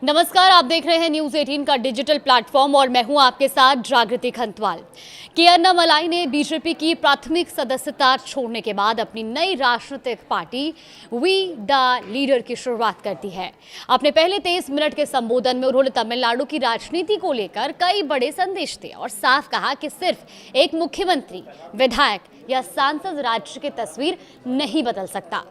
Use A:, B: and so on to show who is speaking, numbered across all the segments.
A: नमस्कार, आप देख रहे हैं न्यूज 18 का डिजिटल प्लेटफॉर्म और मैं हूं आपके साथ जागृति खंतवाल। के अन्नामलाई ने बीजेपी की प्राथमिक सदस्यता छोड़ने के बाद अपनी नई राजनीतिक पार्टी वी द लीडर की शुरुआत कर दी है। अपने पहले 23 मिनट के संबोधन में उन्होंने तमिलनाडु की राजनीति को लेकर कई बड़े संदेश दिए और साफ कहा कि सिर्फ एक मुख्यमंत्री, विधायक या सांसद राज्य की तस्वीर नहीं बदल सकता।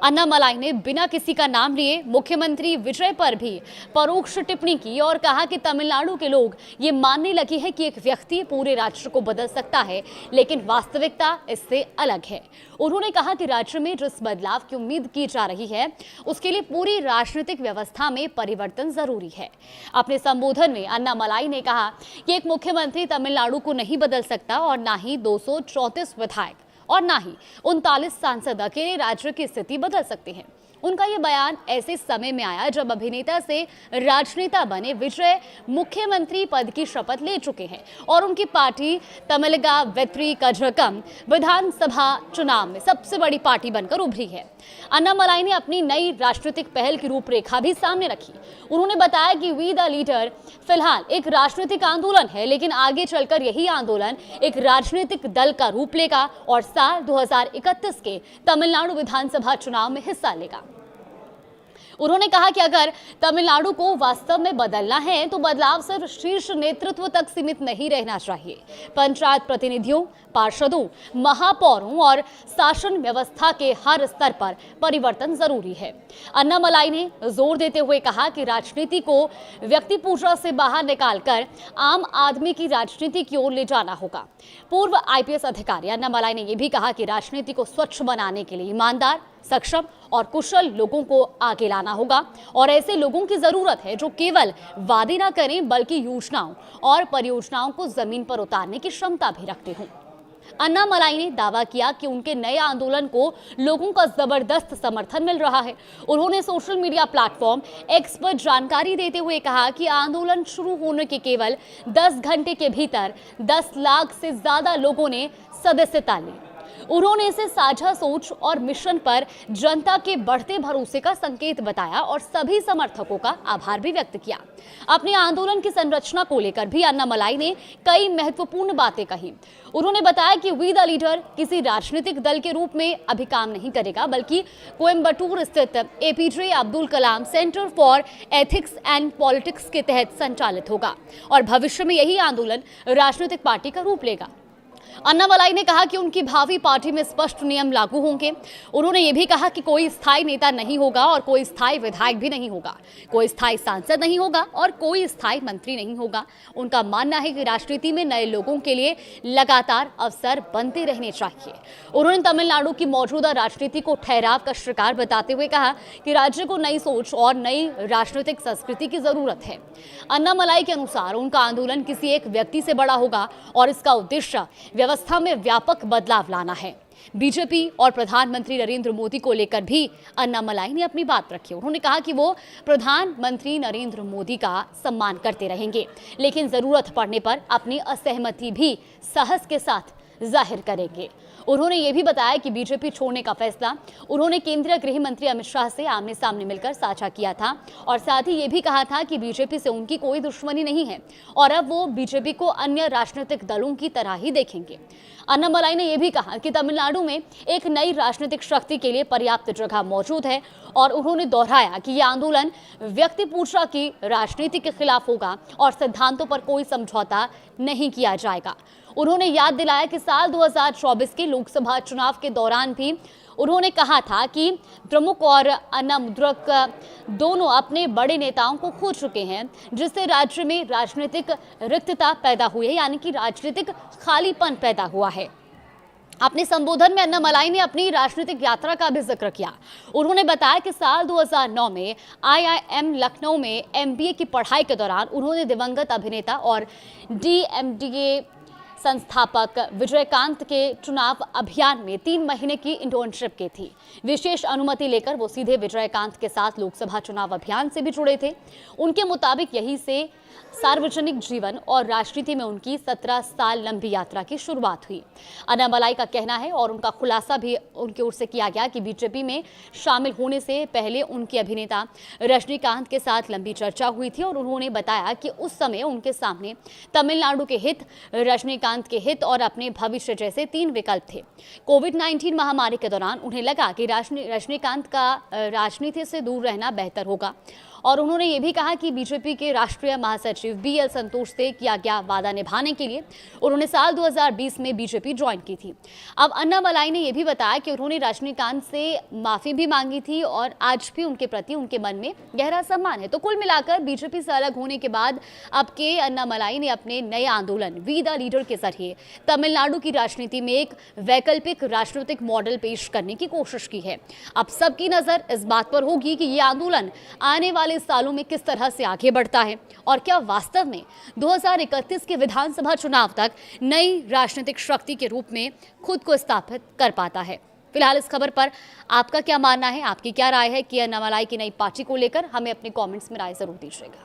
A: अन्नामलाई ने बिना किसी का नाम लिए मुख्यमंत्री विजय पर भी परोक्ष टिप्पणी की और कहा कि तमिलनाडु के लोग ये मानने लगे हैं कि एक व्यक्ति पूरे राज्य को बदल सकता है, लेकिन वास्तविकता इससे अलग है। उन्होंने कहा कि राज्य में जिस बदलाव की उम्मीद की जा रही है, उसके लिए पूरी राजनीतिक व्यवस्था में परिवर्तन जरूरी है। अपने संबोधन में अन्नामलाई ने कहा कि एक मुख्यमंत्री तमिलनाडु को नहीं बदल सकता और ना ही 234 विधायक और ना ही 39 सांसद अकेले राज्य की स्थिति बदल सकते हैं। उनका ये बयान ऐसे समय में आया जब अभिनेता से राजनेता बने विजय मुख्यमंत्री पद की शपथ ले चुके हैं और उनकी पार्टी तमिलगा वेत्री कझकम विधानसभा चुनाव में सबसे बड़ी पार्टी बनकर उभरी है। अन्नामलाई ने अपनी नई राजनीतिक पहल की रूपरेखा भी सामने रखी। उन्होंने बताया कि वी द लीडर फिलहाल एक राजनीतिक आंदोलन है, लेकिन आगे चलकर यही आंदोलन एक राजनीतिक दल का रूप लेगा और साल 2031 के तमिलनाडु विधानसभा चुनाव में हिस्सा लेगा। उन्होंने कहा कि अगर तमिलनाडु को वास्तव में बदलना है तो बदलाव सिर्फ शीर्ष नेतृत्व तक सीमित नहीं रहना चाहिए। पंचायत प्रतिनिधियों, पार्षदों, महापौरों और शासन व्यवस्था के हर स्तर पर परिवर्तन जरूरी है। अन्नामलाई ने जोर देते हुए कहा कि राजनीति को व्यक्ति पूजा से बाहर निकालकर आम आदमी की राजनीति की ओर ले जाना होगा। पूर्व आईपीएस अधिकारी अन्नामलाई ने यह भी कहा कि राजनीति को स्वच्छ बनाने के लिए ईमानदार, सक्षम और कुशल लोगों को आगे लाना होगा और ऐसे लोगों की जरूरत है जो केवल वादे न करें बल्कि योजनाओं और परियोजनाओं को जमीन पर उतारने की क्षमता भी रखते हों। अन्नामलाई ने दावा किया कि उनके नए आंदोलन को लोगों का जबरदस्त समर्थन मिल रहा है। उन्होंने सोशल मीडिया प्लेटफॉर्म एक्स पर जानकारी देते हुए कहा कि आंदोलन शुरू होने के केवल 10 घंटे के भीतर 10 लाख से ज्यादा लोगों ने सदस्यता ली। उन्होंने इसे साझा सोच और मिशन पर जनता के बढ़ते भरोसे का संकेत बताया और सभी समर्थकों का आभार भी व्यक्त किया। अपने आंदोलन की संरचना को लेकर भी अन्नामलाई ने कई महत्वपूर्ण बातें कही। उन्होंने बताया कि वी द लीडर किसी राजनीतिक दल के रूप में अभी काम नहीं करेगा, बल्कि कोयम्बटूर स्थित APJ Abdul Kalam centre for ethics and politics के तहत संचालित होगा और भविष्य में यही आंदोलन राजनीतिक पार्टी का रूप लेगा। अन्नामलाई ने कहा कि उनकी भावी पार्टी में स्पष्ट नियम लागू होंगे। उन्होंने ये भी कहा कि कोई स्थायी नेता नहीं होगा और कोई स्थायी विधायक भी नहीं होगा, कोई स्थायी सांसद नहीं होगा और कोई स्थायी मंत्री नहीं होगा। उनका मानना है कि राजनीति में नए लोगों के लिए लगातार अवसर बनते रहने चाहिए। उन्होंने तमिलनाडु की मौजूदा राजनीति को ठहराव का शिकार बताते हुए कहा कि राज्य को नई सोच और नई राजनीतिक संस्कृति की जरूरत है। अन्नामलाई के अनुसार उनका आंदोलन किसी एक व्यक्ति से बड़ा होगा और इसका उद्देश्य व्यवस्था में व्यापक बदलाव लाना है। बीजेपी और प्रधानमंत्री नरेंद्र मोदी को लेकर भी अन्नामलाई ने अपनी बात रखी। उन्होंने कहा कि वो प्रधानमंत्री नरेंद्र मोदी का सम्मान करते रहेंगे, लेकिन जरूरत पड़ने पर अपनी असहमति भी साहस के साथ जाहिर करेंगे। उन्होंने ये भी बताया कि बीजेपी छोड़ने का फैसला उन्होंने केंद्रीय गृह मंत्री अमित शाह से आमने सामने मिलकर साझा किया था और साथ ही ये भी कहा था कि बीजेपी से उनकी कोई दुश्मनी नहीं है और अब वो बीजेपी को अन्य राजनीतिक दलों की तरह ही देखेंगे। अन्नामलाई ने यह भी कहा कि तमिलनाडु में एक नई राजनीतिक शक्ति के लिए पर्याप्त जगह मौजूद है और उन्होंने दोहराया कि यह आंदोलन व्यक्ति पूजा की राजनीति के खिलाफ होगा और सिद्धांतों पर कोई समझौता नहीं किया जाएगा। उन्होंने याद दिलाया कि साल 2024 के लोकसभा चुनाव के दौरान भी उन्होंने कहा था कि द्रमुक और अन्नामुद्रक दोनों अपने बड़े नेताओं को खो चुके हैं, जिससे राज्य में राजनीतिक रिक्तता पैदा हुई है, यानी कि राजनीतिक खालीपन पैदा हुआ है। अपने संबोधन में अन्नामलाई ने अपनी राजनीतिक यात्रा का भी जिक्र किया। उन्होंने बताया कि साल 2009 में आईआईएम लखनऊ में एमबीए की पढ़ाई के दौरान उन्होंने दिवंगत अभिनेता और डीएमडीके संस्थापक विजयकांत के चुनाव अभियान में 3 महीने की इंटर्नशिप की थी। विशेष अनुमति लेकर वो सीधे विजयकांत के साथ लोकसभा चुनाव अभियान से भी जुड़े थे। उनके मुताबिक यही से सार्वजनिक जीवन और राजनीति में उनकी 17 साल लंबी यात्रा की शुरुआत हुई। अन्नामलाई का कहना है और उनका खुलासा भी उनकी ओर से किया गया कि बीजेपी में शामिल होने से पहले उनके अभिनेता रजनीकांत के साथ लंबी चर्चा हुई थी और उन्होंने बताया कि उस समय उनके सामने तमिलनाडु के हित, रजनीकांत के हित और अपने भविष्य जैसे 3 विकल्प थे। कोविड-19 महामारी के दौरान उन्हें लगा कि रजनीकांत का राजनीति से दूर रहना बेहतर होगा और उन्होंने ये भी कहा कि बीजेपी के राष्ट्रीय महासचिव BL संतोष से किया गया वादा निभाने के लिए उन्होंने साल 2020 में बीजेपी ज्वाइन की थी। अब अन्नामलाई ने यह भी बताया कि उन्होंने रजनीकांत से माफी भी मांगी थी और आज भी उनके प्रति उनके मन में गहरा सम्मान है। तो कुल मिलाकर बीजेपी से अलग होने के बाद अब के अन्नामलाई ने अपने नए आंदोलन वी द लीडर के जरिए तमिलनाडु की राजनीति में एक वैकल्पिक राजनीतिक मॉडल पेश करने की कोशिश की है। अब सबकी नजर इस बात पर होगी कि ये आंदोलन आने वाले सालों में किस तरह से आगे बढ़ता है और क्या वास्तव में 2031 के विधानसभा चुनाव तक नई राजनीतिक शक्ति के रूप में खुद को स्थापित कर पाता है। फिलहाल इस खबर पर आपका क्या मानना है, आपकी क्या राय है कि अन्नामलाई की नई पार्टी को लेकर? हमें अपने कमेंट्स में राय जरूर दीजिएगा।